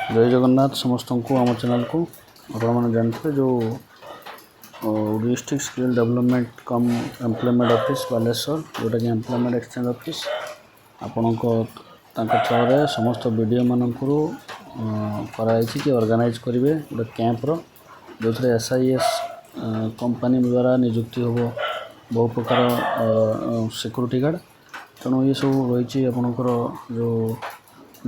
जय जगन्नाथ समस्त को आम चैनल को आपने जानते जो डिस्ट्रिक्ट स्किल डेवलपमेंट कम एम्प्लॉयमेंट ऑफिस बालेश्वर जोटा कि एम्प्लॉयमेंट एक्सचेंज ऑफिस आपण थ्रो समस्त वीडियो मानक कराई कि ऑर्गेनाइज करेंगे गोटे कैंप्र जो SIS कंपनी द्वारा नियुक्ति हम बहु प्रकार सिक्योरिटी गार्ड तेणु ये सब रही आपणकर जो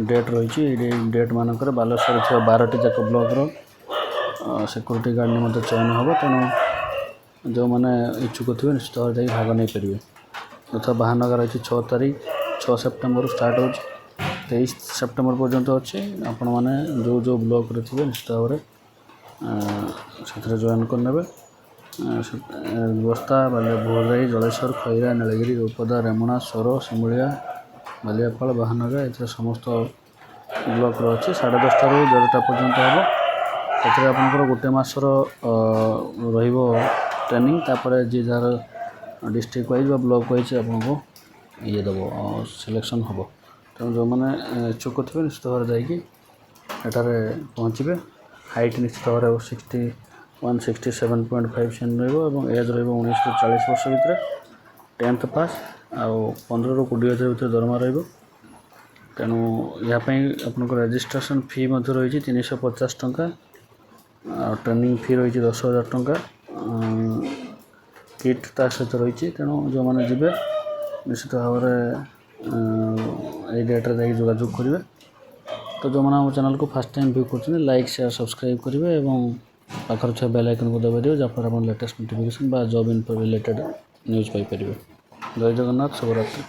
डेट रही डेट मानक बालेश्वर थी 12टी जाक ब्लॉक सिक्योरिटी गार्ड निमंत्रण चयन हम तेणु जो मैंने इच्छुक थे निश्चित भाव जा भाग नहीं पारे यथा बाहानगर अच्छी 6 तारीख 6 सेप्टेम्बर स्टार्ट हो 23 सेप्टेम्बर पर्यंत अच्छे आपण मैंने जो जो ब्लॉक रे थे निश्चित भाव से जॉइन करने बस्ता बाले भोरई जलेश्वर खैरा नीलगिरी रूपदा रेमुणा सोर सिमुलिया बालियापाल बाहानगर ये समस्त ब्लॉक अच्छे 10:30 रू 11टा पर्यंत हम से आपंकर गोटे मसर ट्रेनिंग तापर जी जार डिस्ट्रिक्ट वाइज ब्लॉक वाइज आपको ये दब सिलेक्शन हम तेणु जो मैंने इच्छुक थे निश्चित भाव जाठार पहुँचे हाइट निश्चित भाव 167.5 सेंट एज रज 19 ରୁ 40 वर्ष भितर 10th पास आउ 15 ରୁ 20 हज़ार भितर दरमा तेणु यापाई आपंकर रजिस्ट्रेशन फी रही 350 टंका ट्रेनिंग फी रही 10,000 टंका किट ता सहित रही तेणु जो मैंने जीवे निश्चित भाव डेट्रे जा जोगाजोग करेंगे तो जो मैंने आम चैनल को फास्ट टाइम व्यू कर लाइक शेयर सब्सक्राइब करेंगे और पाखर थे बेल आइकन को दबाई देवे जहाँफल आप latest notification job info related news Piper. जय जगन्नाथ शुभरात्रि।